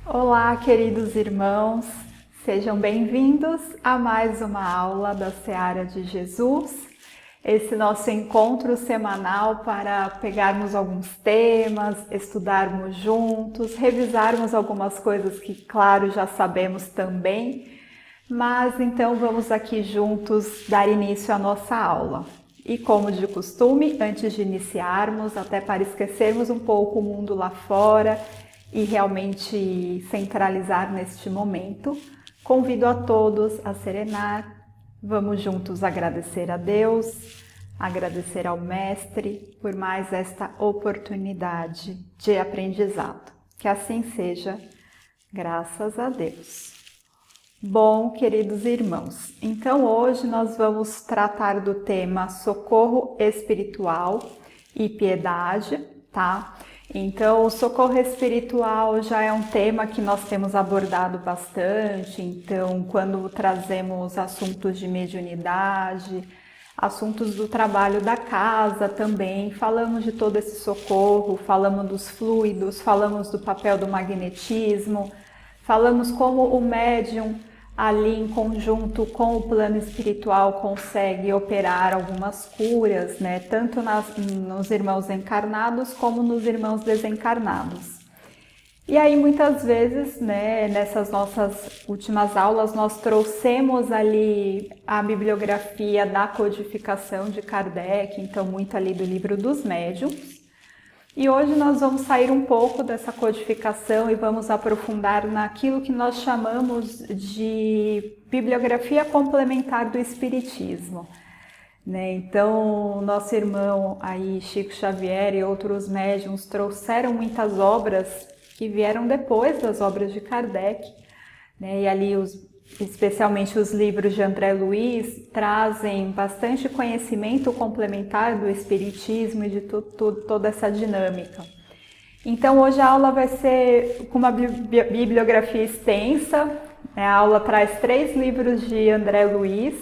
Olá, queridos irmãos, sejam bem-vindos a mais uma aula da Seara de Jesus, esse nosso encontro semanal para pegarmos alguns temas, estudarmos juntos, revisarmos algumas coisas que, claro, já sabemos também, mas então vamos aqui juntos dar início à nossa aula. E como de costume, antes de iniciarmos, até para esquecermos um pouco o mundo lá fora e realmente centralizar neste momento, convido a todos a serenar. Vamos juntos agradecer a Deus, agradecer ao Mestre por mais esta oportunidade de aprendizado. Que assim seja, graças a Deus. Bom, queridos irmãos, então hoje nós vamos tratar do tema socorro espiritual e piedade, tá? Então, o socorro espiritual já é um tema que nós temos abordado bastante, então quando trazemos assuntos de mediunidade, assuntos do trabalho da casa também, falamos de todo esse socorro, falamos dos fluidos, falamos do papel do magnetismo, falamos como o médium ali em conjunto com o plano espiritual consegue operar algumas curas, né? Tanto nos irmãos encarnados como nos irmãos desencarnados. E aí muitas vezes, né, nessas nossas últimas aulas, nós trouxemos ali a bibliografia da codificação de Kardec, então muito ali do Livro dos Médiuns. E hoje nós vamos sair um pouco dessa codificação e vamos aprofundar naquilo que nós chamamos de bibliografia complementar do Espiritismo. Então, nosso irmão aí, Chico Xavier e outros médiuns trouxeram muitas obras que vieram depois das obras de Kardec, e ali especialmente os livros de André Luiz trazem bastante conhecimento complementar do Espiritismo e de toda essa dinâmica. Então hoje a aula vai ser com uma bibliografia extensa, a aula traz 3 livros de André Luiz,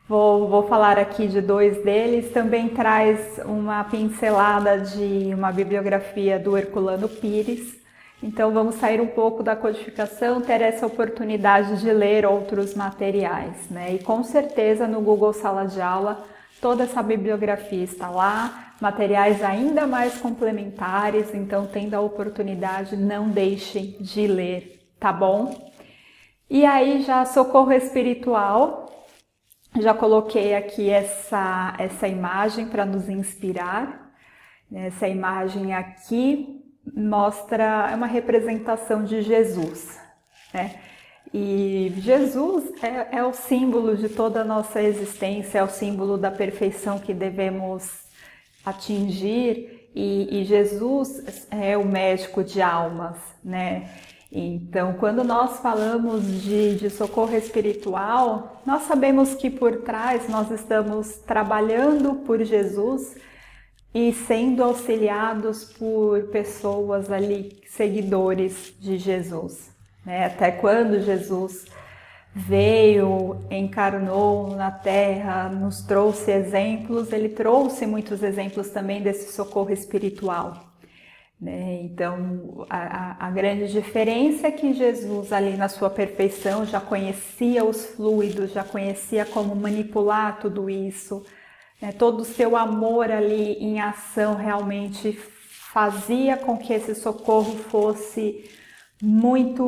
vou falar aqui de 2 deles, também traz uma pincelada de uma bibliografia do Herculano Pires. Então vamos sair um pouco da codificação, ter essa oportunidade de ler outros materiais, E com certeza no Google Sala de Aula toda essa bibliografia está lá, materiais ainda mais complementares, então tendo a oportunidade, não deixem de ler, tá bom? E aí já socorro espiritual, já coloquei aqui essa imagem para nos inspirar, essa imagem aqui mostra uma representação de Jesus, E Jesus é o símbolo de toda a nossa existência, é o símbolo da perfeição que devemos atingir e Jesus é o médico de almas, Então, quando nós falamos de socorro espiritual, nós sabemos que por trás nós estamos trabalhando por Jesus e sendo auxiliados por pessoas ali, seguidores de Jesus. Até quando Jesus veio, encarnou na Terra, nos trouxe exemplos, ele trouxe muitos exemplos também desse socorro espiritual. Então, a grande diferença é que Jesus, ali na sua perfeição, já conhecia os fluidos, já conhecia como manipular tudo isso, todo o seu amor ali em ação realmente fazia com que esse socorro fosse muito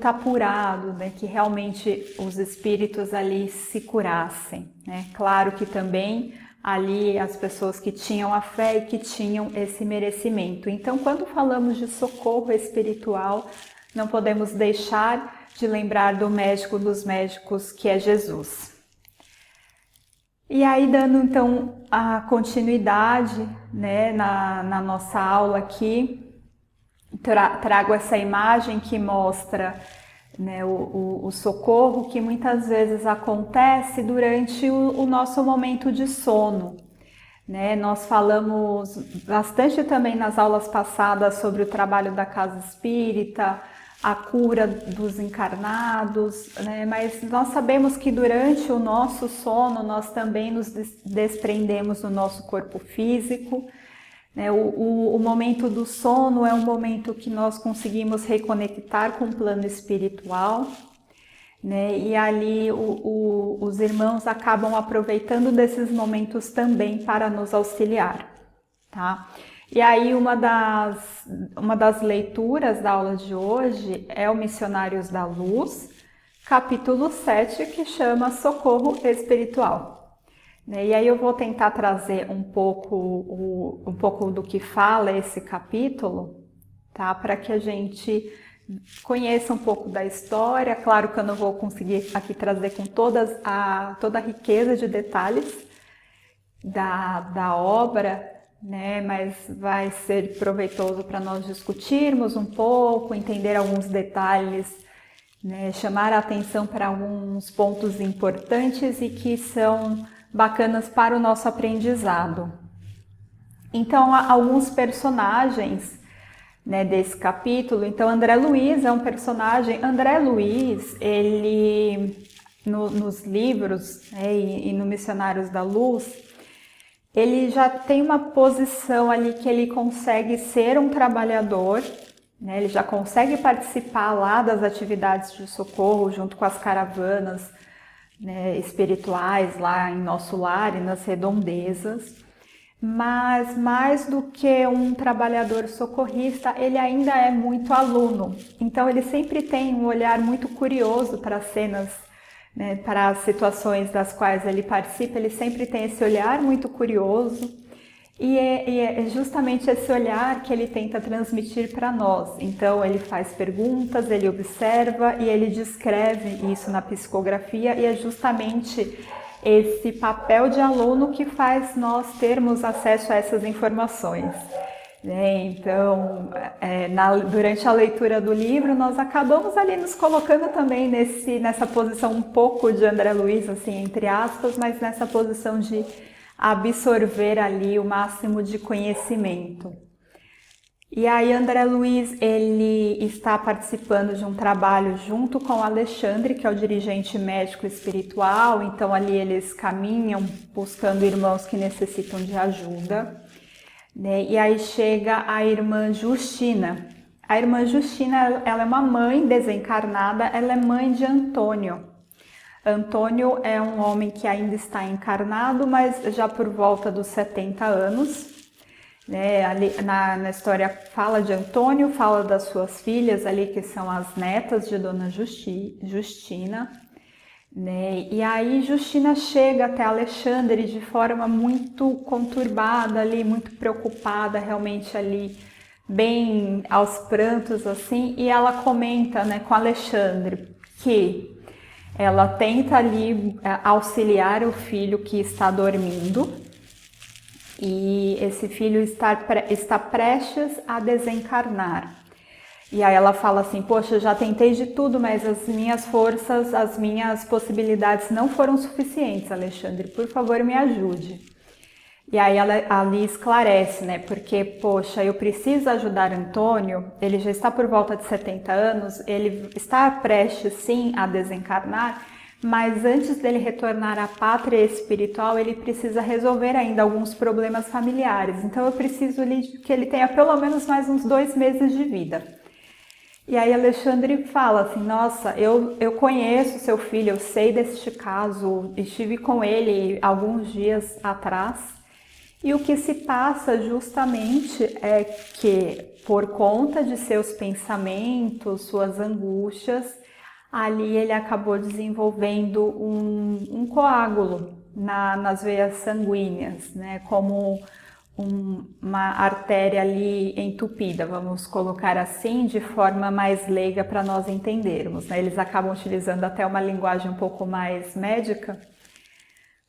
apurado, que realmente os espíritos ali se curassem. Claro que também ali as pessoas que tinham a fé e que tinham esse merecimento. Então, quando falamos de socorro espiritual, não podemos deixar de lembrar do médico dos médicos, que é Jesus. E aí, dando então a continuidade na nossa aula aqui, trago essa imagem que mostra o socorro que muitas vezes acontece durante o nosso momento de sono. Nós falamos bastante também nas aulas passadas sobre o trabalho da casa espírita, a cura dos encarnados, mas nós sabemos que durante o nosso sono nós também nos desprendemos do nosso corpo físico, né? O momento do sono é um momento que nós conseguimos reconectar com o plano espiritual, né? E ali os irmãos acabam aproveitando desses momentos também para nos auxiliar, tá? E aí uma das leituras da aula de hoje é o Missionários da Luz, capítulo 7, que chama Socorro Espiritual. E aí eu vou tentar trazer um pouco do que fala esse capítulo, tá? Para que a gente conheça um pouco da história. Claro que eu não vou conseguir aqui trazer com toda a riqueza de detalhes da obra, né? Mas vai ser proveitoso para nós discutirmos um pouco, entender alguns detalhes, né? Chamar a atenção para alguns pontos importantes e que são bacanas para o nosso aprendizado. Então, há alguns personagens, né, desse capítulo. Então, André Luiz é um personagem. André Luiz, ele nos livros, né, e no Missionários da Luz, ele já tem uma posição ali que ele consegue ser um trabalhador, né, ele já consegue participar lá das atividades de socorro junto com as caravanas, né, espirituais lá em Nosso Lar e nas redondezas. Mas mais do que um trabalhador socorrista, ele ainda é muito aluno. Então ele sempre tem um olhar muito curioso para as cenas, né, para as situações das quais ele participa. Ele sempre tem esse olhar muito curioso e é justamente esse olhar que ele tenta transmitir para nós. Então ele faz perguntas, ele observa e ele descreve isso na psicografia, e é justamente esse papel de aluno que faz nós termos acesso a essas informações, né? Então, durante a leitura do livro, nós acabamos ali nos colocando também nessa posição um pouco de André Luiz, assim, entre aspas, mas nessa posição de absorver ali o máximo de conhecimento. E aí André Luiz, ele está participando de um trabalho junto com o Alexandre, que é o dirigente médico espiritual. Então ali eles caminham buscando irmãos que necessitam de ajuda, né? E aí chega a irmã Justina. A irmã Justina, ela é uma mãe desencarnada, ela é mãe de Antônio. Antônio é um homem que ainda está encarnado, mas já por volta dos 70 anos. Né, ali na história fala de Antônio, fala das suas filhas ali, que são as netas de Dona Justina, né? E aí Justina chega até Alexandre de forma muito conturbada ali, muito preocupada, realmente ali, bem aos prantos assim, e ela comenta, né, com Alexandre que ela tenta ali auxiliar o filho que está dormindo, e esse filho está prestes a desencarnar. E aí ela fala assim, poxa, eu já tentei de tudo, mas as minhas forças, as minhas possibilidades não foram suficientes, Alexandre, por favor me ajude. E aí ela ali esclarece, né, porque, poxa, eu preciso ajudar Antônio, ele já está por volta de 70 anos, ele está prestes sim a desencarnar, mas antes dele retornar à pátria espiritual, ele precisa resolver ainda alguns problemas familiares. Então eu preciso que ele tenha pelo menos mais uns 2 meses de vida. E aí Alexandre fala assim, nossa, eu conheço seu filho, eu sei deste caso, estive com ele alguns dias atrás. E o que se passa justamente é que, por conta de seus pensamentos, suas angústias, ali ele acabou desenvolvendo um coágulo nas veias sanguíneas, né? Como uma artéria ali entupida, vamos colocar assim, de forma mais leiga para nós entendermos, né? Eles acabam utilizando até uma linguagem um pouco mais médica,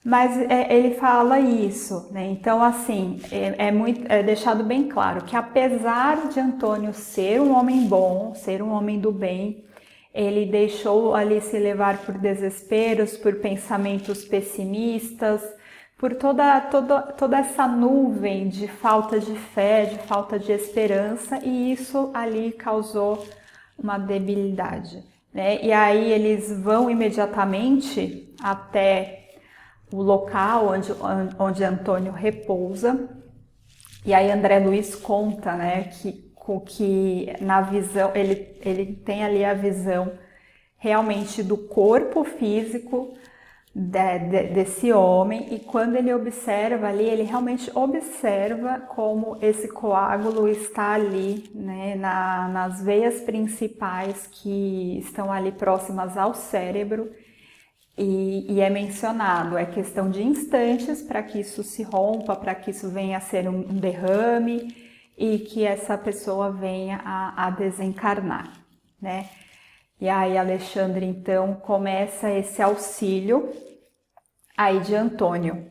mas ele fala isso, né? Então, assim, é deixado bem claro que apesar de Antônio ser um homem bom, ser um homem do bem, ele deixou ali se levar por desesperos, por pensamentos pessimistas, por toda essa nuvem de falta de fé, de falta de esperança, e isso ali causou uma debilidade, né? E aí eles vão imediatamente até o local onde Antônio repousa, E aí André Luiz conta, né, que na visão, ele tem ali a visão realmente do corpo físico desse homem, e quando ele observa ali, ele realmente observa como esse coágulo está ali, né, nas veias principais que estão ali próximas ao cérebro, e é mencionado, é questão de instantes para que isso se rompa, para que isso venha a ser um derrame e que essa pessoa venha a desencarnar, né? E aí Alexandre então começa esse auxílio aí de Antônio.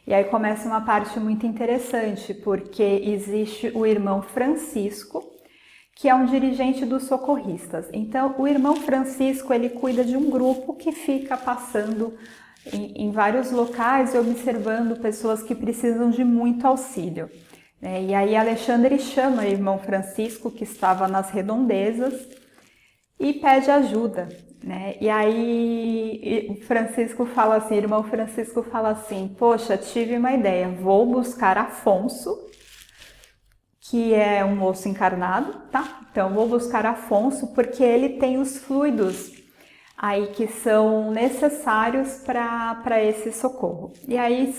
E aí começa uma parte muito interessante, porque existe o irmão Francisco, que é um dirigente dos socorristas. Então, o irmão Francisco, ele cuida de um grupo que fica passando em vários locais e observando pessoas que precisam de muito auxílio. E aí Alexandre chama o irmão Francisco, que estava nas redondezas, e pede ajuda, né? E aí Francisco fala assim, irmão Francisco fala assim, poxa, tive uma ideia, vou buscar Afonso, que é um moço encarnado, tá? Então vou buscar Afonso porque ele tem os fluidos aí que são necessários para esse socorro. E aí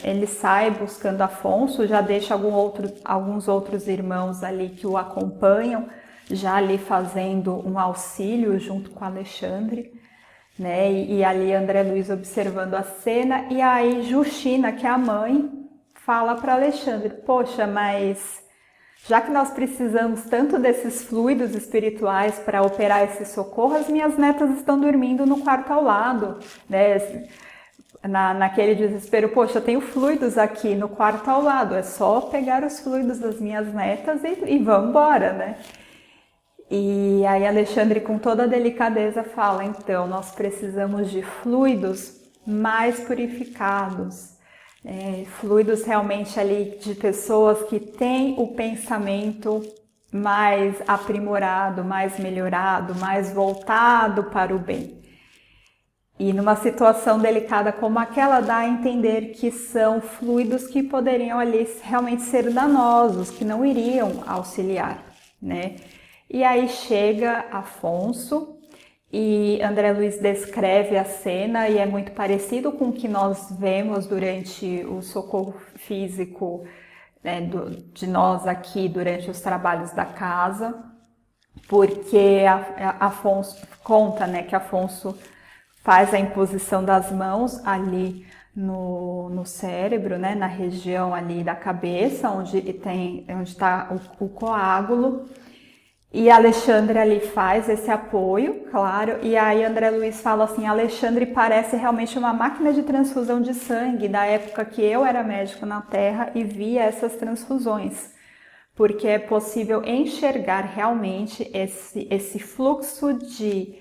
ele sai buscando Afonso, já deixa alguns outros irmãos ali que o acompanham, já ali fazendo um auxílio junto com Alexandre, né? E ali André Luiz observando a cena, e aí Justina, que é a mãe, fala para Alexandre, poxa, mas já que nós precisamos tanto desses fluidos espirituais para operar esse socorro, as minhas netas estão dormindo no quarto ao lado, né? Naquele desespero, poxa, eu tenho fluidos aqui no quarto ao lado, é só pegar os fluidos das minhas netas e vamos embora, né? E aí Alexandre, com toda a delicadeza, fala, então, nós precisamos de fluidos mais purificados, fluidos realmente ali de pessoas que têm o pensamento mais aprimorado, mais melhorado, mais voltado para o bem. E numa situação delicada como aquela, dá a entender que são fluidos que poderiam ali realmente ser danosos, que não iriam auxiliar, né? E aí chega Afonso e André Luiz descreve a cena e é muito parecido com o que nós vemos durante o socorro físico, né, de nós aqui durante os trabalhos da casa, porque Afonso conta, né, que Afonso faz a imposição das mãos ali no cérebro, né, na região ali da cabeça, onde está o coágulo. E Alexandre ali faz esse apoio, claro, e aí André Luiz fala assim, Alexandre parece realmente uma máquina de transfusão de sangue da época que eu era médico na Terra e via essas transfusões, porque é possível enxergar realmente esse fluxo de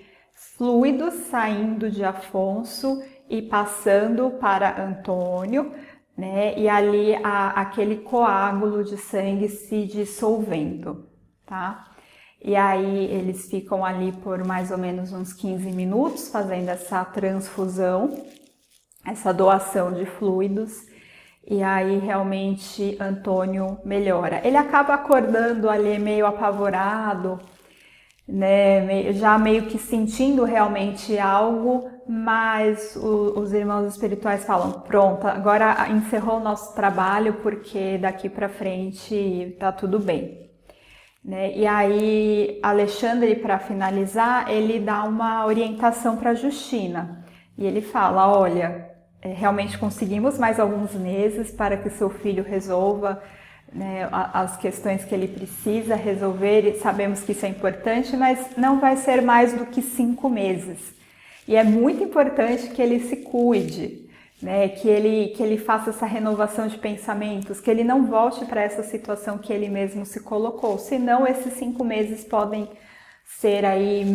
fluidos saindo de Afonso e passando para Antônio, né? E ali aquele coágulo de sangue se dissolvendo, tá? E aí eles ficam ali por mais ou menos uns 15 minutos fazendo essa transfusão, essa doação de fluidos. E aí realmente Antônio melhora. Ele acaba acordando ali meio apavorado, né, já meio que sentindo realmente algo, mas os irmãos espirituais falam, pronto, agora encerrou o nosso trabalho porque daqui para frente tá tudo bem. Né? E aí Alexandre, para finalizar, ele dá uma orientação para Justina e ele fala, olha, realmente conseguimos mais alguns meses para que seu filho resolva, né, as questões que ele precisa resolver, e sabemos que isso é importante, mas não vai ser mais do que 5 meses. E é muito importante que ele se cuide, né, que ele faça essa renovação de pensamentos, que ele não volte para essa situação que ele mesmo se colocou, senão esses 5 meses podem ser aí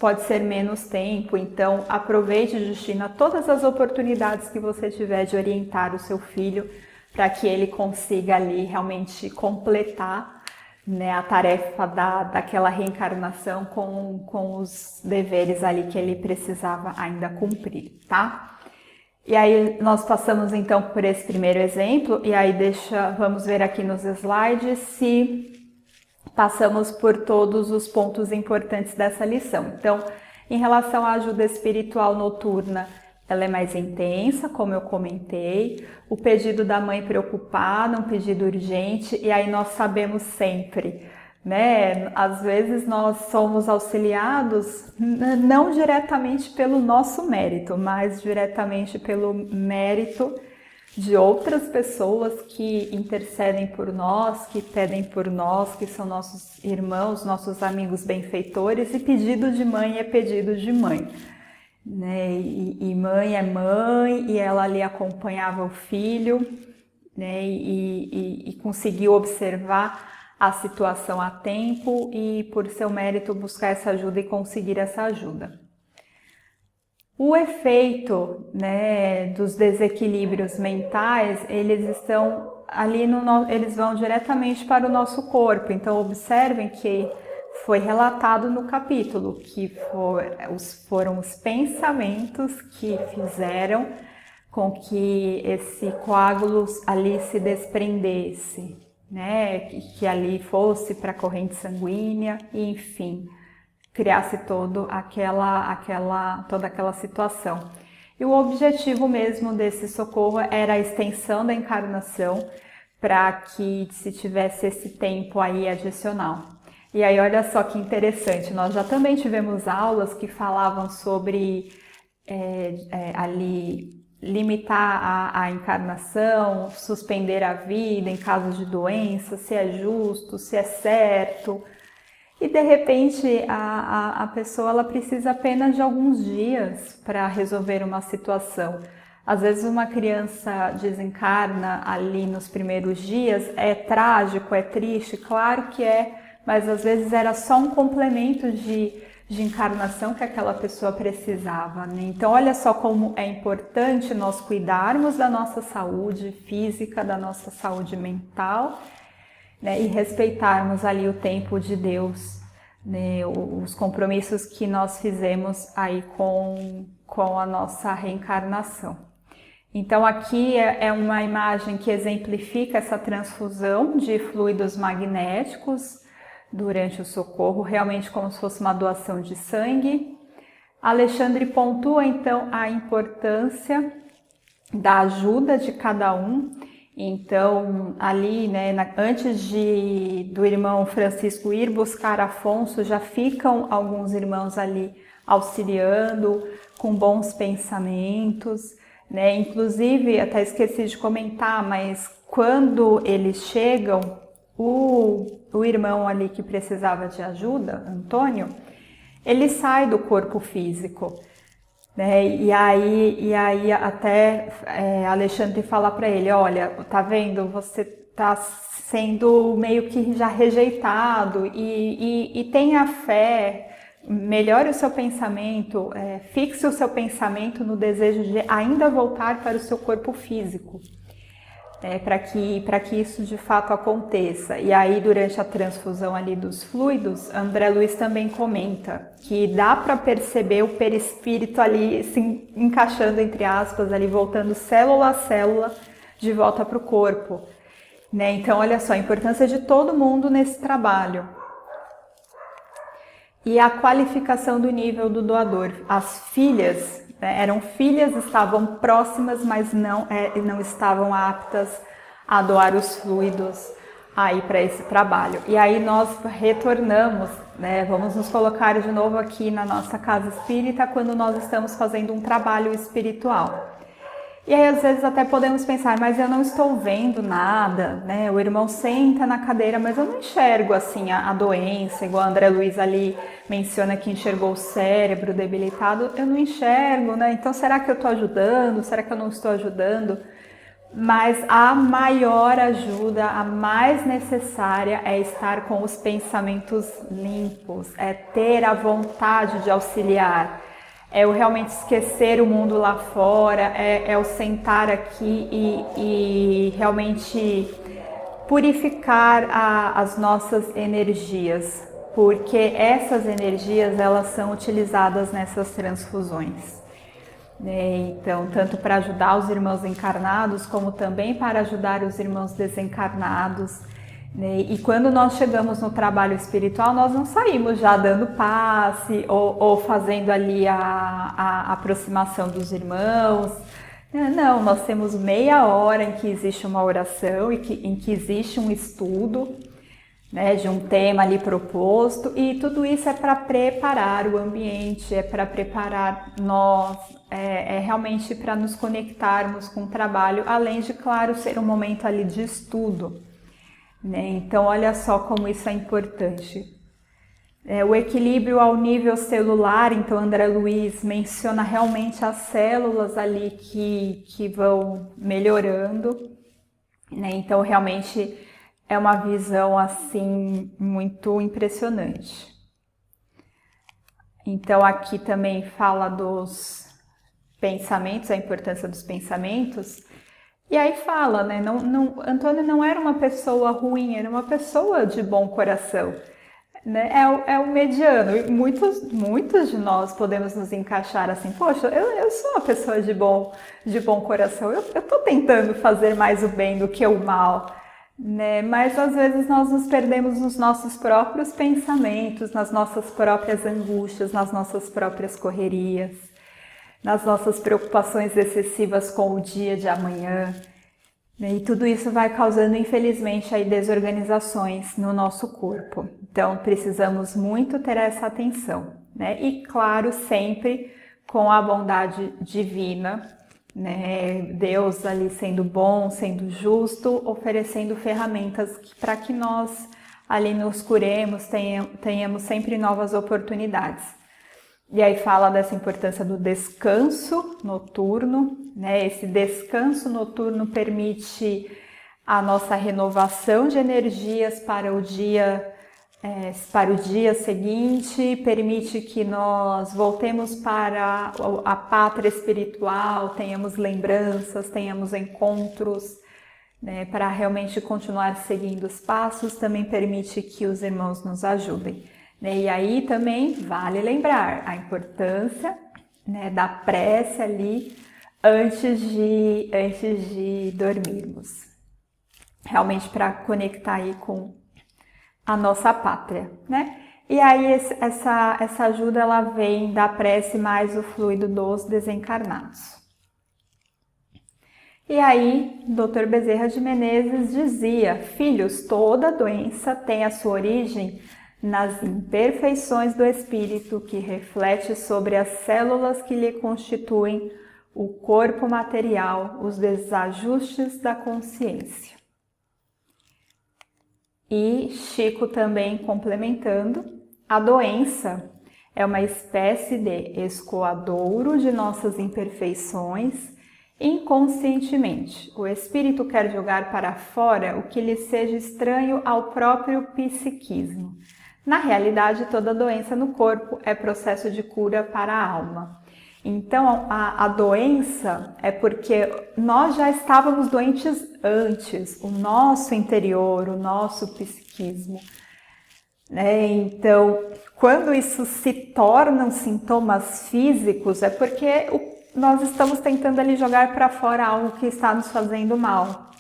pode ser menos tempo. Então aproveite, Justina, todas as oportunidades que você tiver de orientar o seu filho para que ele consiga ali realmente completar, né, a tarefa daquela reencarnação com os deveres ali que ele precisava ainda cumprir, tá? E aí nós passamos então por esse primeiro exemplo, e aí vamos ver aqui nos slides se passamos por todos os pontos importantes dessa lição. Então, em relação à ajuda espiritual noturna, ela é mais intensa, como eu comentei, o pedido da mãe preocupada, um pedido urgente, e aí nós sabemos sempre, né? Às vezes nós somos auxiliados não diretamente pelo nosso mérito, mas diretamente pelo mérito de outras pessoas que intercedem por nós, que pedem por nós, que são nossos irmãos, nossos amigos benfeitores, e pedido de mãe é pedido de mãe, né? E mãe é mãe, e ela ali acompanhava o filho, né? E conseguiu observar a situação a tempo e, por seu mérito, buscar essa ajuda e conseguir essa ajuda. O efeito, né, dos desequilíbrios mentais, eles estão ali eles vão diretamente para o nosso corpo. Então observem que foi relatado no capítulo que foram os pensamentos que fizeram com que esse coágulo ali se desprendesse, né, que ali fosse para a corrente sanguínea, e enfim, criasse toda aquela situação. E o objetivo mesmo desse socorro era a extensão da encarnação para que se tivesse esse tempo aí adicional. E aí olha só que interessante, nós já também tivemos aulas que falavam sobre ali limitar a encarnação, suspender a vida em caso de doença, se é justo, se é certo. E de repente a pessoa ela precisa apenas de alguns dias para resolver uma situação. Às vezes uma criança desencarna ali nos primeiros dias, é trágico, é triste, claro que é, mas às vezes era só um complemento de encarnação que aquela pessoa precisava, né? Então olha só como é importante nós cuidarmos da nossa saúde física, da nossa saúde mental, né, e respeitarmos ali o tempo de Deus, né, os compromissos que nós fizemos aí com a nossa reencarnação. Então aqui é uma imagem que exemplifica essa transfusão de fluidos magnéticos durante o socorro, realmente como se fosse uma doação de sangue. Alexandre pontua então a importância da ajuda de cada um. Então, ali, né, antes do irmão Francisco ir buscar Afonso, já ficam alguns irmãos ali auxiliando, com bons pensamentos, né? Inclusive, até esqueci de comentar, mas quando eles chegam, o irmão ali que precisava de ajuda, Antônio, ele sai do corpo físico, né? E aí até Alexandre fala para ele, olha, tá vendo, você tá sendo meio que já rejeitado e tenha fé, melhore o seu pensamento, fixe o seu pensamento no desejo de ainda voltar para o seu corpo físico, para que isso de fato aconteça. E aí, durante a transfusão ali dos fluidos, André Luiz também comenta que dá para perceber o perispírito ali se encaixando, entre aspas, ali voltando célula a célula de volta para o corpo, né? Então, olha só a importância de todo mundo nesse trabalho. E a qualificação do nível do doador. As filhas, né, eram filhas, estavam próximas, mas não estavam aptas a doar os fluidos aí para esse trabalho. E aí nós retornamos, né, vamos nos colocar de novo aqui na nossa casa espírita quando nós estamos fazendo um trabalho espiritual. E aí às vezes até podemos pensar, mas eu não estou vendo nada, né? O irmão senta na cadeira, mas eu não enxergo assim a doença, igual a André Luiz ali menciona que enxergou o cérebro debilitado, eu não enxergo, né? Então será que eu estou ajudando? Será que eu não estou ajudando? Mas a maior ajuda, a mais necessária é estar com os pensamentos limpos, é ter a vontade de auxiliar. É o realmente esquecer o mundo lá fora, é o sentar aqui e realmente purificar as nossas energias, porque essas energias elas são utilizadas nessas transfusões. né? Então, tanto para ajudar os irmãos encarnados, como também para ajudar os irmãos desencarnados, né? E quando nós chegamos no trabalho espiritual, nós não saímos já dando passe ou fazendo ali a aproximação dos irmãos. Não, nós temos meia hora em que existe uma oração e em que existe um estudo, né, de um tema ali proposto, e tudo isso é para preparar o ambiente, é para preparar nós, é realmente para nos conectarmos com o trabalho, além de, claro, ser um momento ali de estudo, né? Então, olha só como isso é importante. O equilíbrio ao nível celular, então André Luiz menciona realmente as células ali que vão melhorando, né? Então, realmente é uma visão assim muito impressionante. Então aqui também fala dos pensamentos, a importância dos pensamentos. E aí fala, né? Antônio não era uma pessoa ruim, era uma pessoa de bom coração, né? É o mediano. E muitos de nós podemos nos encaixar assim, poxa, eu sou uma pessoa de bom coração, eu estou tentando fazer mais o bem do que o mal. Né? Mas às vezes nós nos perdemos nos nossos próprios pensamentos, nas nossas próprias angústias, nas nossas próprias correrias, nas nossas preocupações excessivas com o dia de amanhã. Né? E tudo isso vai causando, infelizmente, aí desorganizações no nosso corpo. Então precisamos muito ter essa atenção, né? E claro, sempre com a bondade divina, né? Deus ali sendo bom, sendo justo, oferecendo ferramentas para que nós ali nos curemos, tenhamos sempre novas oportunidades. E aí fala dessa importância do descanso noturno, né? Esse descanso noturno permite a nossa renovação de energias para o dia seguinte, permite que nós voltemos para a pátria espiritual, tenhamos lembranças, tenhamos encontros, né, para realmente continuar seguindo os passos, também permite que os irmãos nos ajudem. Né? E aí também vale lembrar a importância, né, da prece ali antes de dormirmos, realmente para conectar aí com a nossa pátria, né? E aí essa ajuda ela vem da prece mais o fluido dos desencarnados. E aí, Dr. Bezerra de Menezes dizia: filhos, toda doença tem a sua origem nas imperfeições do espírito que reflete sobre as células que lhe constituem o corpo material, os desajustes da consciência. E Chico também complementando: a doença é uma espécie de escoadouro de nossas imperfeições. Inconscientemente, o espírito quer jogar para fora o que lhe seja estranho ao próprio psiquismo. Na realidade, toda doença no corpo é processo de cura para a alma. Então, a doença é porque nós já estávamos doentes antes, o nosso interior, o nosso psiquismo. Né? Então, quando isso se tornam sintomas físicos, é porque nós estamos tentando ali jogar para fora algo que está nos fazendo mal,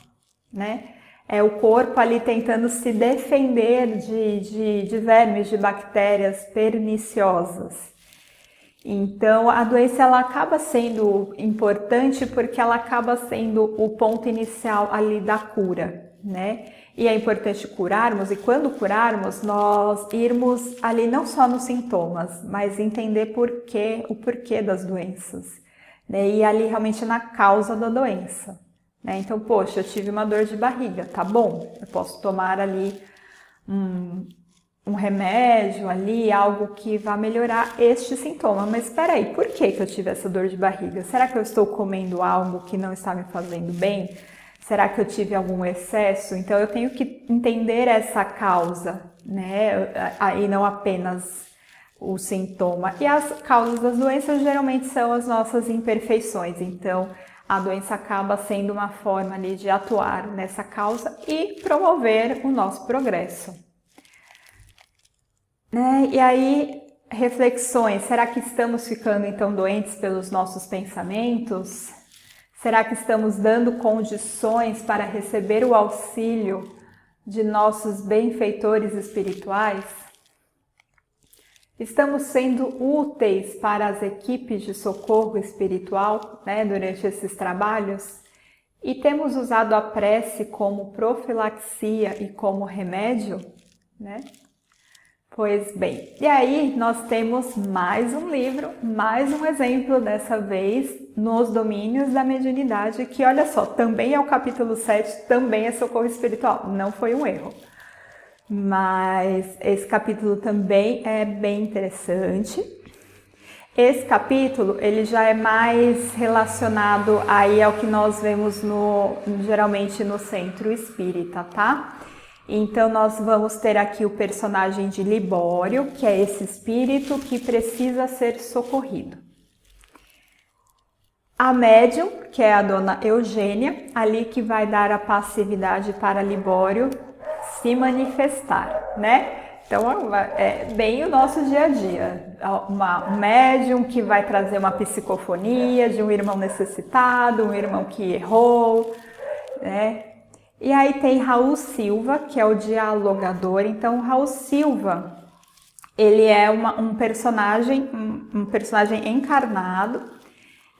né? É o corpo ali tentando se defender de vermes, de bactérias perniciosas. Então, a doença ela acaba sendo importante porque ela acaba sendo o ponto inicial ali da cura, né? E é importante curarmos, e quando curarmos, nós irmos ali não só nos sintomas, mas entender o porquê das doenças. Né? E ali realmente na causa da doença. Né? Então, poxa, eu tive uma dor de barriga, tá bom? Eu posso tomar ali um remédio ali, algo que vá melhorar este sintoma. Mas espera aí, por que eu tive essa dor de barriga? Será que eu estou comendo algo que não está me fazendo bem? Será que eu tive algum excesso? Então, eu tenho que entender essa causa, né? E não apenas o sintoma. E as causas das doenças geralmente são as nossas imperfeições. Então, a doença acaba sendo uma forma ali de atuar nessa causa e promover o nosso progresso. Né? E aí, reflexões. Será que estamos ficando então doentes pelos nossos pensamentos? Será que estamos dando condições para receber o auxílio de nossos benfeitores espirituais? Estamos sendo úteis para as equipes de socorro espiritual, né, durante esses trabalhos? E temos usado a prece como profilaxia e como remédio, né? Pois bem, e aí nós temos mais um livro, mais um exemplo dessa vez nos domínios da mediunidade, que olha só, também é o capítulo 7, também é socorro espiritual, não foi um erro. Mas esse capítulo também é bem interessante. Esse capítulo, ele já é mais relacionado aí ao que nós vemos geralmente no centro espírita, tá? Então nós vamos ter aqui o personagem de Libório, que é esse espírito que precisa ser socorrido. A médium, que é a dona Eugênia, ali que vai dar a passividade para Libório se manifestar, né? Então é bem o nosso dia a dia. Um médium que vai trazer uma psicofonia de um irmão necessitado, um irmão que errou, né? E aí tem Raul Silva, que é o dialogador. Então, Raul Silva, ele é um personagem encarnado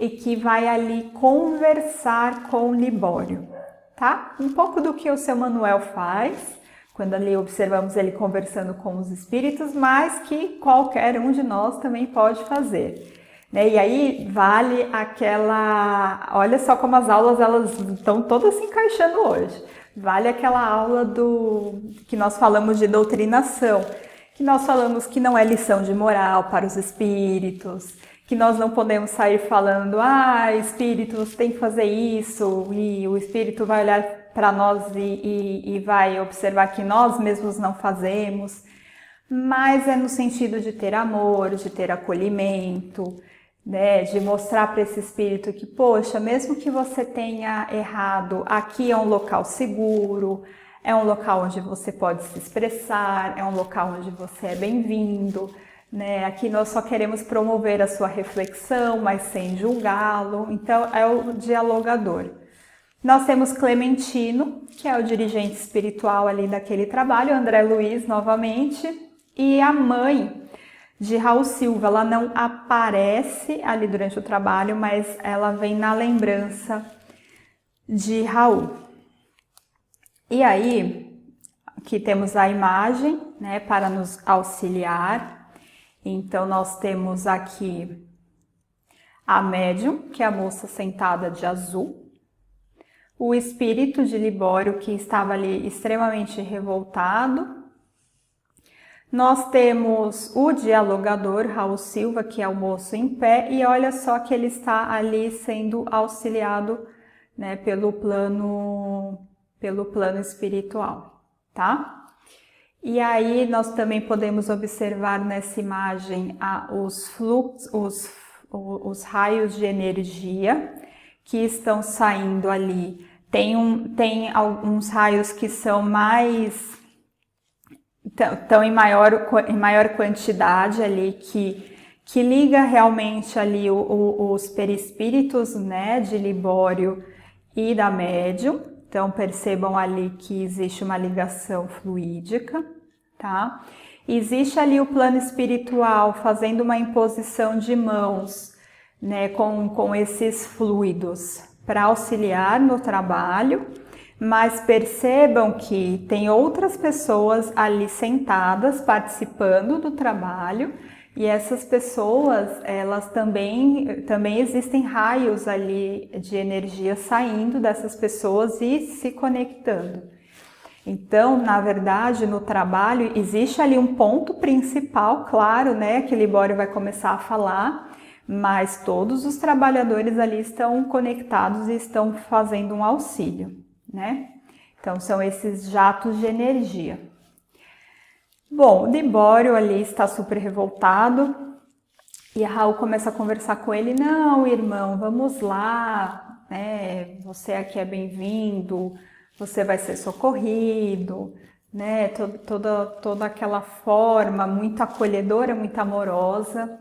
e que vai ali conversar com Libório, tá? Um pouco do que o seu Manuel faz, quando ali observamos ele conversando com os espíritos, mas que qualquer um de nós também pode fazer. E aí vale aquela... Olha só como as aulas elas estão todas se encaixando hoje. Vale aquela aula que nós falamos de doutrinação, que nós falamos que não é lição de moral para os espíritos, que nós não podemos sair falando, espíritos tem que fazer isso, e o espírito vai olhar para nós e vai observar que nós mesmos não fazemos, mas é no sentido de ter amor, de ter acolhimento, né, de mostrar para esse espírito que, poxa, mesmo que você tenha errado, aqui é um local seguro, é um local onde você pode se expressar, é um local onde você é bem-vindo, né? Aqui nós só queremos promover a sua reflexão, mas sem julgá-lo. Então, é o dialogador. Nós temos Clementino, que é o dirigente espiritual ali daquele trabalho, André Luiz, novamente, e a mãe de Raul Silva. Ela não aparece ali durante o trabalho, mas ela vem na lembrança de Raul. E aí, aqui temos a imagem, né, para nos auxiliar. Então, nós temos aqui a médium, que é a moça sentada de azul. O espírito de Libório, que estava ali extremamente revoltado. Nós temos o dialogador, Raul Silva, que é o moço em pé, e olha só que ele está ali sendo auxiliado, né, pelo plano espiritual, tá? E aí nós também podemos observar nessa imagem os fluxos, os raios de energia que estão saindo ali. Tem alguns raios que são mais... estão em maior quantidade ali, que liga realmente ali os perispíritos, né, de Libório e da médium. Então percebam ali que existe uma ligação fluídica, tá? Existe ali o plano espiritual fazendo uma imposição de mãos, né, com esses fluidos para auxiliar no trabalho. Mas percebam que tem outras pessoas ali sentadas participando do trabalho, e essas pessoas, elas também existem raios ali de energia saindo dessas pessoas e se conectando. Então, na verdade, no trabalho existe ali um ponto principal, claro, né, que Libório vai começar a falar, mas todos os trabalhadores ali estão conectados e estão fazendo um auxílio, né? Então, são esses jatos de energia. Bom, Libório ali está super revoltado e a Raul começa a conversar com ele. Não, irmão, vamos lá, né? Você aqui é bem-vindo, você vai ser socorrido, né? Toda aquela forma muito acolhedora, muito amorosa.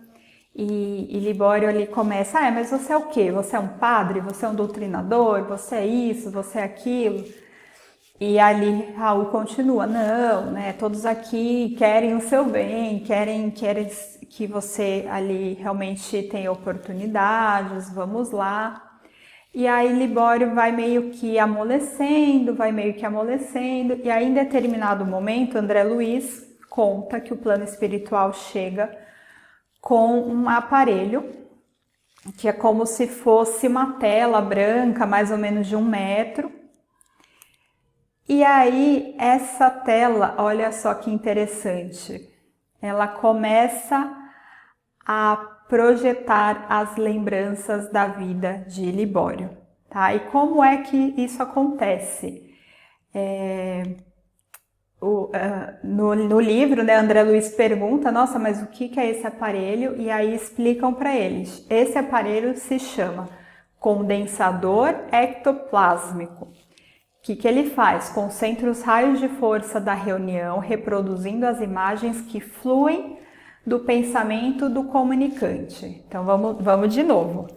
E Libório ali começa, mas você é o quê? Você é um padre? Você é um doutrinador? Você é isso? Você é aquilo? E ali Raul continua, não, né? Todos aqui querem o seu bem, querem que você ali realmente tenha oportunidades, vamos lá. E aí Libório vai meio que amolecendo, e aí em determinado momento André Luiz conta que o plano espiritual chega com um aparelho que é como se fosse uma tela branca, mais ou menos de 1 metro. E aí essa tela, olha só que interessante, ela começa a projetar as lembranças da vida de Libório, tá? E como é que isso acontece? No livro, né, André Luiz pergunta, nossa, mas o que é esse aparelho? E aí explicam para eles. Esse aparelho se chama condensador ectoplásmico. O que ele faz? Concentra os raios de força da reunião, reproduzindo as imagens que fluem do pensamento do comunicante. Então vamos de novo.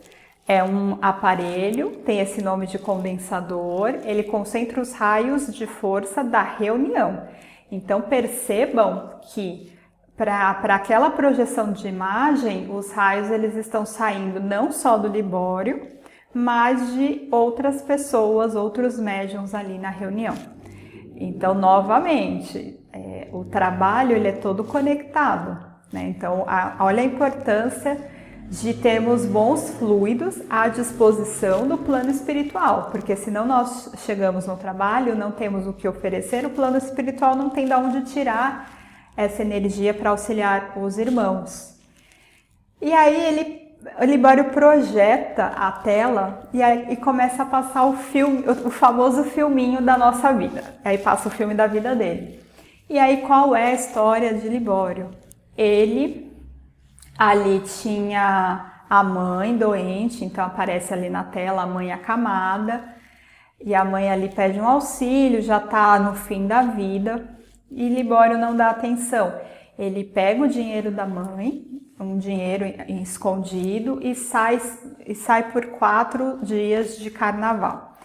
É um aparelho, tem esse nome de condensador, ele concentra os raios de força da reunião. Então percebam que para aquela projeção de imagem, os raios eles estão saindo não só do Libório, mas de outras pessoas, outros médiuns ali na reunião. Então, novamente, o trabalho ele é todo conectado, né? Então, olha a importância de termos bons fluidos à disposição do plano espiritual, porque senão nós chegamos no trabalho, não temos o que oferecer, o plano espiritual não tem de onde tirar essa energia para auxiliar os irmãos. E aí o Libório projeta a tela e começa a passar o filme, o famoso filminho da nossa vida. Aí passa o filme da vida dele. E aí qual é a história de Libório? Ele ali tinha a mãe doente, então aparece ali na tela a mãe acamada, e a mãe ali pede um auxílio, já está no fim da vida, e Libório não dá atenção. Ele pega o dinheiro da mãe, um dinheiro escondido, e sai por 4 dias de carnaval.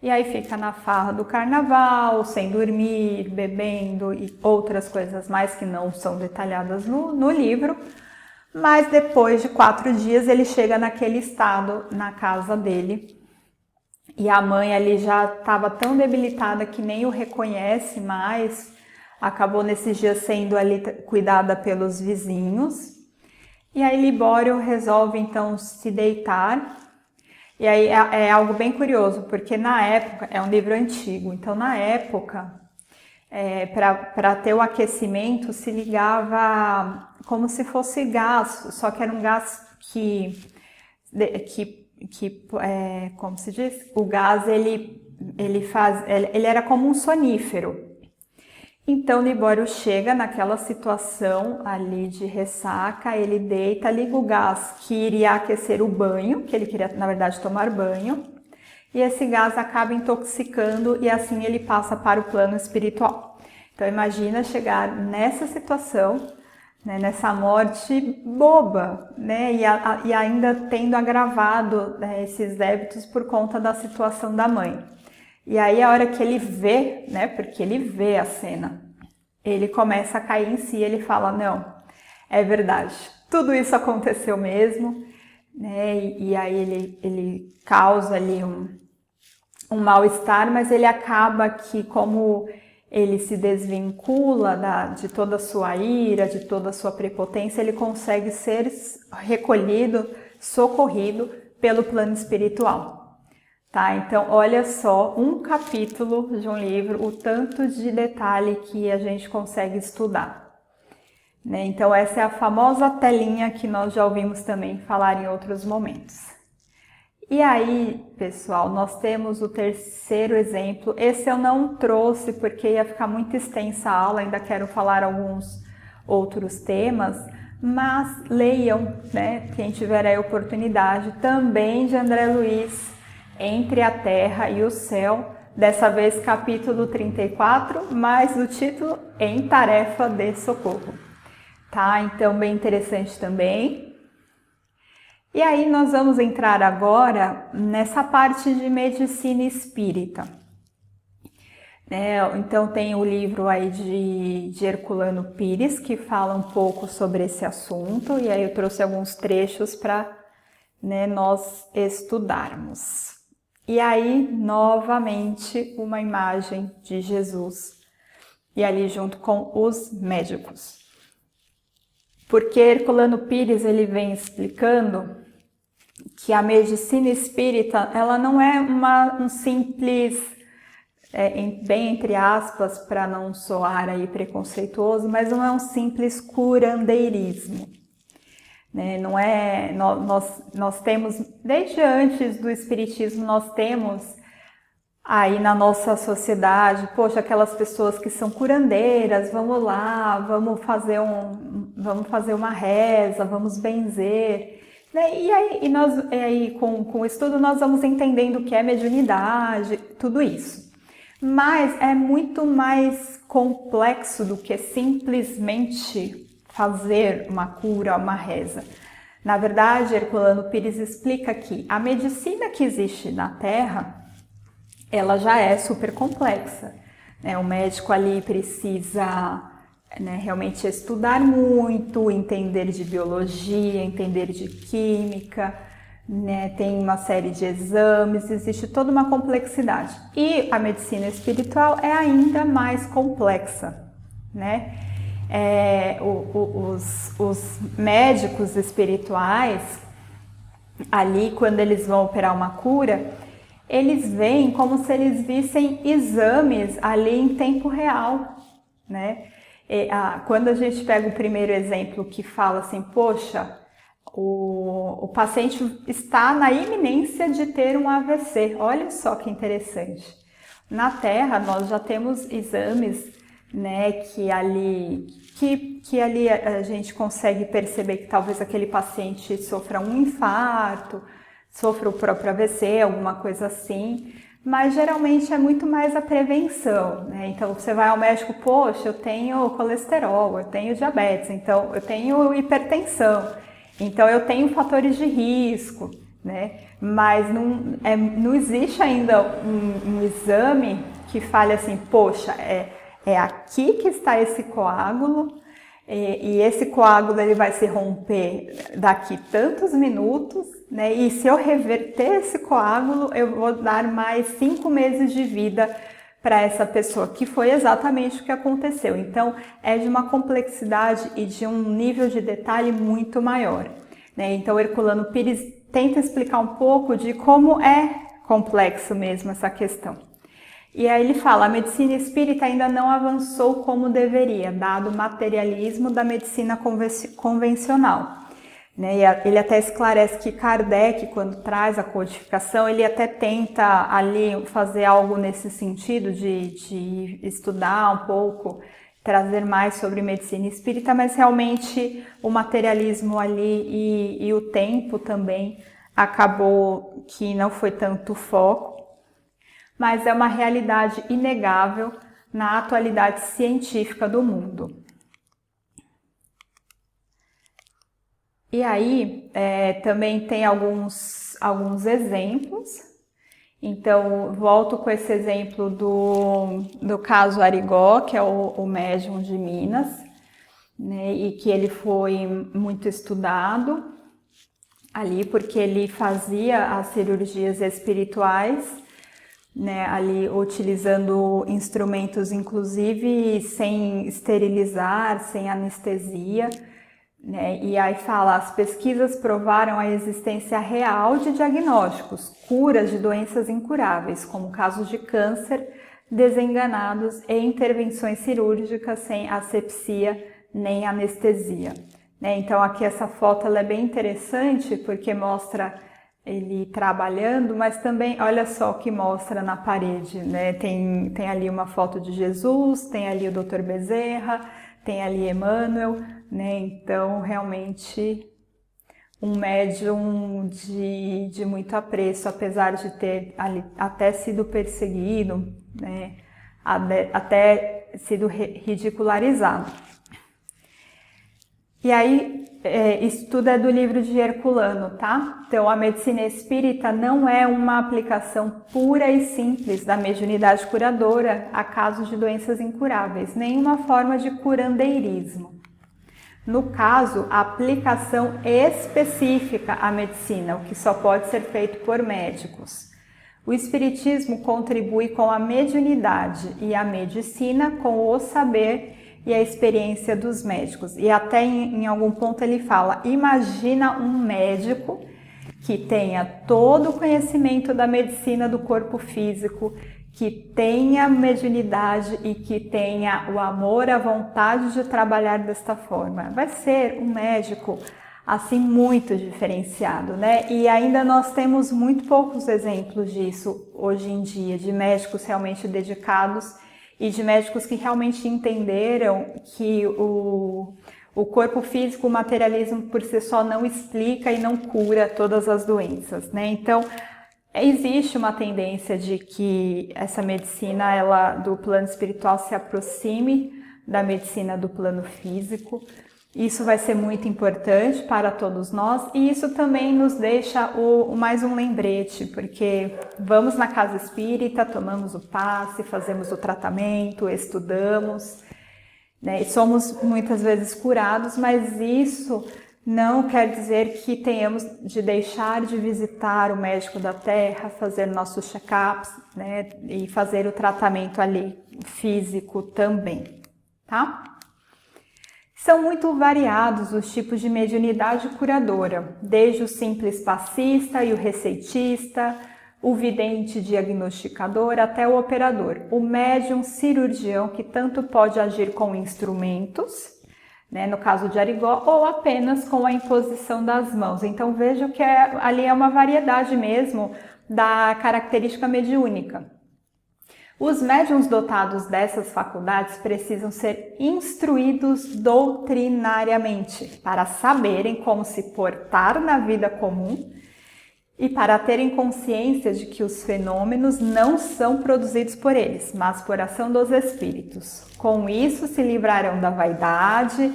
E aí fica na farra do carnaval, sem dormir, bebendo e outras coisas mais que não são detalhadas no livro. Mas depois de 4 dias ele chega naquele estado na casa dele. E a mãe ali já estava tão debilitada que nem o reconhece mais. Acabou nesses dias sendo ali cuidada pelos vizinhos. E aí Libório resolve então se deitar. E aí é algo bem curioso, porque na época, é um livro antigo, então na época, para ter o aquecimento se ligava como se fosse gás, só que era um gás como se diz? O gás ele era como um sonífero. Então Libório chega naquela situação ali de ressaca, ele deita, liga o gás que iria aquecer o banho, que ele queria na verdade tomar banho, e esse gás acaba intoxicando e assim ele passa para o plano espiritual. Então imagina chegar nessa situação, né, nessa morte boba, né, e ainda tendo agravado, né, esses débitos por conta da situação da mãe. E aí a hora que ele vê, né, porque ele vê a cena, ele começa a cair em si, ele fala, não, é verdade, tudo isso aconteceu mesmo, né, e aí ele causa ali um mal-estar, mas ele acaba que como ele se desvincula de toda a sua ira, de toda a sua prepotência, ele consegue ser recolhido, socorrido pelo plano espiritual. Tá, então olha só, um capítulo de um livro, o tanto de detalhe que a gente consegue estudar. Né? Então essa é a famosa telinha que nós já ouvimos também falar em outros momentos. E aí, pessoal, nós temos o terceiro exemplo. Esse eu não trouxe porque ia ficar muito extensa a aula, ainda quero falar alguns outros temas, mas leiam, né? Quem tiver a oportunidade, também de André Luiz, Entre a Terra e o Céu, dessa vez capítulo 34, mas o título Em Tarefa de Socorro. Tá? Então, bem interessante também. E aí nós vamos entrar agora nessa parte de medicina espírita. Então tem o livro aí de Herculano Pires, que fala um pouco sobre esse assunto, e aí eu trouxe alguns trechos para nós estudarmos. E aí, novamente, uma imagem de Jesus, e ali junto com os médicos. Porque Herculano Pires ele vem explicando que a medicina espírita ela não é um simples, bem entre aspas, para não soar aí preconceituoso, mas não é um simples curandeirismo. Não é, nós temos, desde antes do espiritismo, nós temos aí na nossa sociedade, poxa, aquelas pessoas que são curandeiras, vamos lá, vamos fazer uma reza, vamos benzer. E aí com o estudo nós vamos entendendo o que é mediunidade, tudo isso. Mas é muito mais complexo do que simplesmente fazer uma cura, uma reza. Na verdade, Herculano Pires explica que a medicina que existe na Terra, ela já é super complexa. O médico ali precisa realmente estudar muito, entender de biologia, entender de química, tem uma série de exames, existe toda uma complexidade. E a medicina espiritual é ainda mais complexa, os médicos espirituais, ali quando eles vão operar uma cura, eles veem como se eles vissem exames ali em tempo real, Quando a gente pega o primeiro exemplo que fala assim, poxa, o paciente está na iminência de ter um AVC, olha só que interessante. Na Terra nós já temos exames, que ali a gente consegue perceber que talvez aquele paciente sofra um infarto, sofra o próprio AVC, alguma coisa assim, mas geralmente é muito mais a prevenção, Então você vai ao médico, poxa, eu tenho colesterol, eu tenho diabetes, então eu tenho hipertensão, então eu tenho fatores de risco, Mas não existe ainda um exame que fale assim, poxa, é aqui que está esse coágulo, e esse coágulo ele vai se romper daqui tantos minutos, E se eu reverter esse coágulo, eu vou dar mais 5 meses de vida para essa pessoa, que foi exatamente o que aconteceu. Então, é de uma complexidade e de um nível de detalhe muito maior, Então, Herculano Pires tenta explicar um pouco de como é complexo mesmo essa questão. E aí ele fala, a medicina espírita ainda não avançou como deveria, dado o materialismo da medicina convencional. E ele até esclarece que Kardec, quando traz a codificação, ele até tenta ali fazer algo nesse sentido de estudar um pouco, trazer mais sobre medicina espírita, mas realmente o materialismo ali e o tempo também acabou que não foi tanto foco. Mas é uma realidade inegável na atualidade científica do mundo. E aí, também tem alguns exemplos. Então, volto com esse exemplo do caso Arigó, que é o médium de Minas, e que ele foi muito estudado ali, porque ele fazia as cirurgias espirituais, ali utilizando instrumentos, inclusive sem esterilizar, sem anestesia, E aí fala, as pesquisas provaram a existência real de diagnósticos, curas de doenças incuráveis, como casos de câncer, desenganados e intervenções cirúrgicas sem asepsia nem anestesia. Então aqui essa foto ela é bem interessante porque mostra ele trabalhando, mas também olha só o que mostra na parede, Tem ali uma foto de Jesus, tem ali o Dr. Bezerra, tem ali Emmanuel, Então realmente um médium de muito apreço, apesar de ter até sido perseguido, né, até sido ridicularizado. E aí, isso tudo é do livro de Herculano, tá? Então, a medicina espírita não é uma aplicação pura e simples da mediunidade curadora a casos de doenças incuráveis, nem uma forma de curandeirismo. No caso, a aplicação específica à medicina, o que só pode ser feito por médicos. O espiritismo contribui com a mediunidade e a medicina com o saber e a experiência dos médicos. E até em algum ponto ele fala, imagina um médico que tenha todo o conhecimento da medicina do corpo físico, que tenha mediunidade e que tenha o amor, a vontade de trabalhar desta forma. Vai ser um médico assim muito diferenciado, né? E ainda nós temos muito poucos exemplos disso hoje em dia, de médicos realmente dedicados e de médicos que realmente entenderam que o corpo físico, o materialismo por si só não explica e não cura todas as doenças, né? Então, existe uma tendência de que essa medicina do plano espiritual se aproxime da medicina do plano físico. Isso vai ser muito importante para todos nós e isso também nos deixa mais um lembrete, porque vamos na casa espírita, tomamos o passe, fazemos o tratamento, estudamos, né, e somos muitas vezes curados, mas isso não quer dizer que tenhamos de deixar de visitar o médico da terra, fazer nossos check-ups, né, e fazer o tratamento ali físico também, tá? São muito variados os tipos de mediunidade curadora, desde o simples passista e o receitista, o vidente diagnosticador até o operador, o médium cirurgião que tanto pode agir com instrumentos, né, no caso de Arigó, ou apenas com a imposição das mãos. Então vejo que ali é uma variedade mesmo da característica mediúnica. Os médiuns dotados dessas faculdades precisam ser instruídos doutrinariamente para saberem como se portar na vida comum e para terem consciência de que os fenômenos não são produzidos por eles, mas por ação dos espíritos. Com isso, se livrarão da vaidade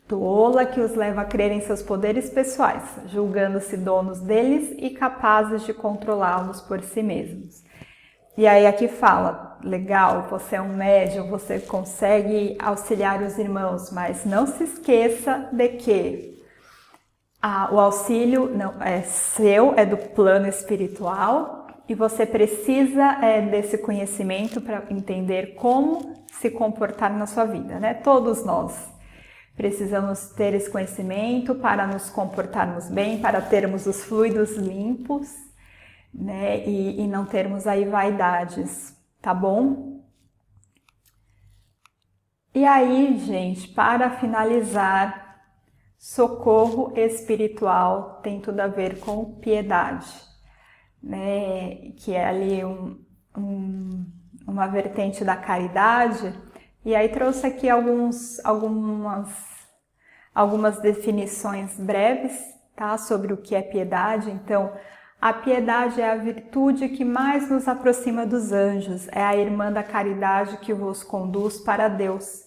tola que os leva a crer em seus poderes pessoais, julgando-se donos deles e capazes de controlá-los por si mesmos. E aí aqui fala, legal, você é um médium, você consegue auxiliar os irmãos, mas não se esqueça de que o auxílio não é seu, é do plano espiritual e você precisa desse conhecimento para entender como se comportar na sua vida, né? Todos nós precisamos ter esse conhecimento para nos comportarmos bem, para termos os fluidos limpos, né? E não termos aí vaidades, tá bom? E aí, gente, para finalizar, socorro espiritual tem tudo a ver com piedade, né? Que é ali uma vertente da caridade. E aí trouxe aqui algumas definições breves, tá? Sobre o que é piedade. Então, a piedade é a virtude que mais nos aproxima dos anjos, é a irmã da caridade que vos conduz para Deus,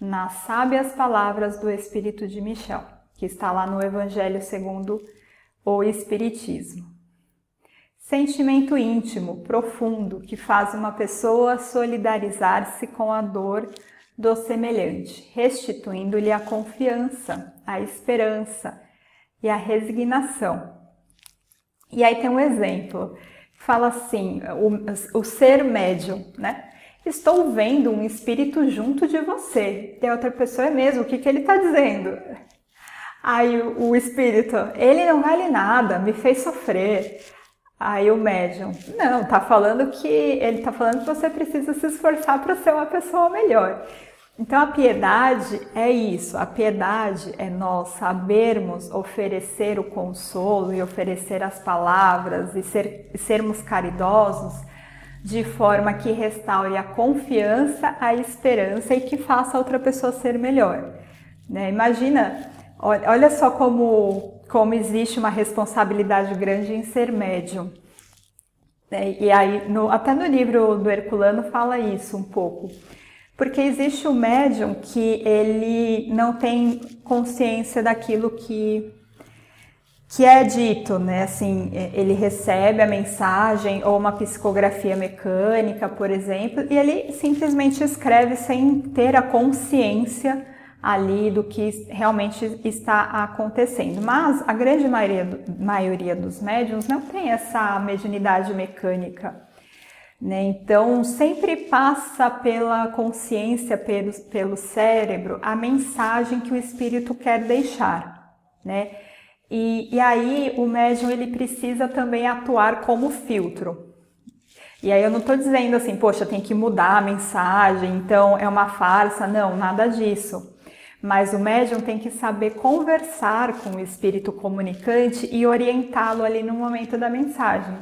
nas sábias palavras do Espírito de Michel, que está lá no Evangelho segundo o Espiritismo. Sentimento íntimo, profundo, que faz uma pessoa solidarizar-se com a dor do semelhante, restituindo-lhe a confiança, a esperança e a resignação. E aí tem um exemplo, fala assim, o ser médium, né? Estou vendo um espírito junto de você. E a outra pessoa é mesmo, o que ele está dizendo? Aí o espírito, ele não vale nada, me fez sofrer. Aí o médium, não, ele está falando que você precisa se esforçar para ser uma pessoa melhor. Então a piedade é isso, a piedade é nós sabermos oferecer o consolo e oferecer as palavras e sermos caridosos de forma que restaure a confiança, a esperança e que faça a outra pessoa ser melhor. Né? Imagina, olha só como como existe uma responsabilidade grande em ser médium. E aí, até no livro do Herculano fala isso um pouco. Porque existe o médium que ele não tem consciência daquilo que é dito, né? Assim, ele recebe a mensagem ou uma psicografia mecânica, por exemplo, e ele simplesmente escreve sem ter a consciência ali do que realmente está acontecendo. Mas a grande maioria dos médiuns não tem essa mediunidade mecânica, né? Então, sempre passa pela consciência, pelo cérebro, a mensagem que o espírito quer deixar, né? E aí o médium ele precisa também atuar como filtro. E aí eu não estou dizendo assim, poxa, tem que mudar a mensagem, então é uma farsa. Não, nada disso. Mas o médium tem que saber conversar com o espírito comunicante e orientá-lo ali no momento da mensagem.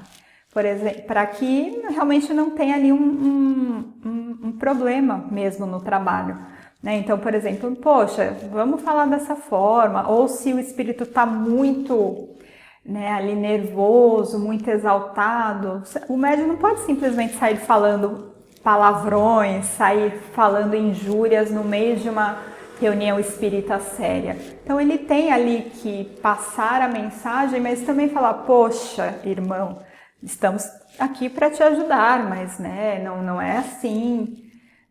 Por exemplo, para que realmente não tenha ali um problema mesmo no trabalho. Né? Então, por exemplo, poxa, vamos falar dessa forma, ou se o espírito está muito, né, ali nervoso, muito exaltado, o médium não pode simplesmente sair falando palavrões, sair falando injúrias no meio de uma reunião espírita séria. Então ele tem ali que passar a mensagem, mas também falar, poxa, irmão, estamos aqui para te ajudar, mas né, não é assim.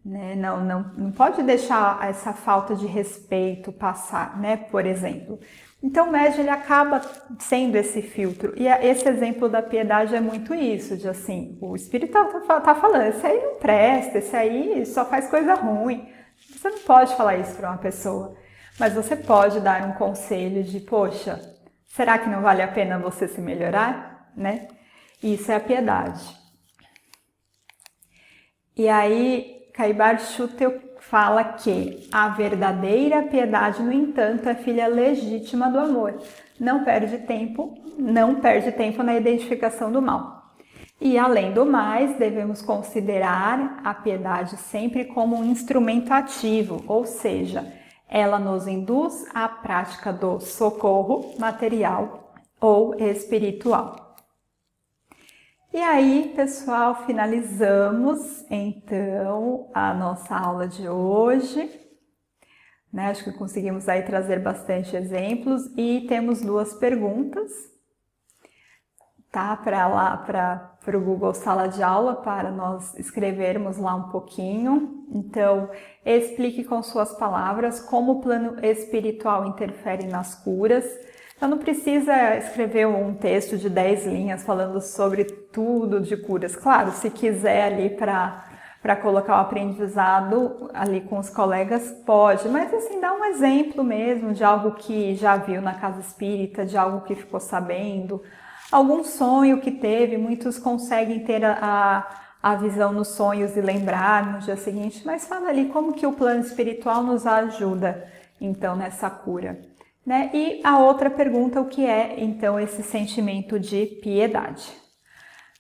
Né? Não pode deixar essa falta de respeito passar, né? Por exemplo. Então o médium ele acaba sendo esse filtro. E esse exemplo da piedade é muito isso, de assim, o espírito tá falando, esse aí não presta, esse aí só faz coisa ruim. Você não pode falar isso para uma pessoa, mas você pode dar um conselho de, poxa, será que não vale a pena você se melhorar? Né? Isso é a piedade. E aí Caibar Schutel fala que a verdadeira piedade, no entanto, é filha legítima do amor. Não perde tempo na identificação do mal. E, além do mais, devemos considerar a piedade sempre como um instrumento ativo, ou seja, ela nos induz à prática do socorro material ou espiritual. E aí, pessoal, finalizamos então a nossa aula de hoje. Né? Acho que conseguimos aí trazer bastante exemplos e temos 2 perguntas, tá? Para o Google Sala de Aula, para nós escrevermos lá um pouquinho. Então, explique com suas palavras como o plano espiritual interfere nas curas. Então não precisa escrever um texto de 10 linhas falando sobre tudo de curas. Claro, se quiser ali para colocar o aprendizado ali com os colegas, pode. Mas assim, dá um exemplo mesmo de algo que já viu na casa espírita, de algo que ficou sabendo, algum sonho que teve. Muitos conseguem ter a visão nos sonhos e lembrar no dia seguinte. Mas fala ali como que o plano espiritual nos ajuda, então, nessa cura. Né? E a outra pergunta, o que é então esse sentimento de piedade?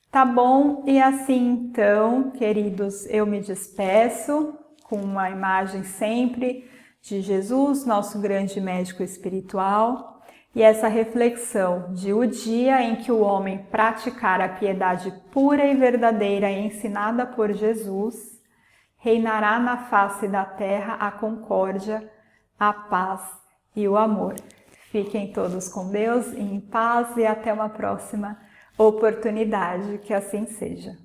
Tá bom? E assim então, queridos, eu me despeço com uma imagem sempre de Jesus, nosso grande médico espiritual, e essa reflexão de o dia em que o homem praticar a piedade pura e verdadeira ensinada por Jesus, reinará na face da terra a concórdia, a paz e o amor. Fiquem todos com Deus, em paz e até uma próxima oportunidade, que assim seja.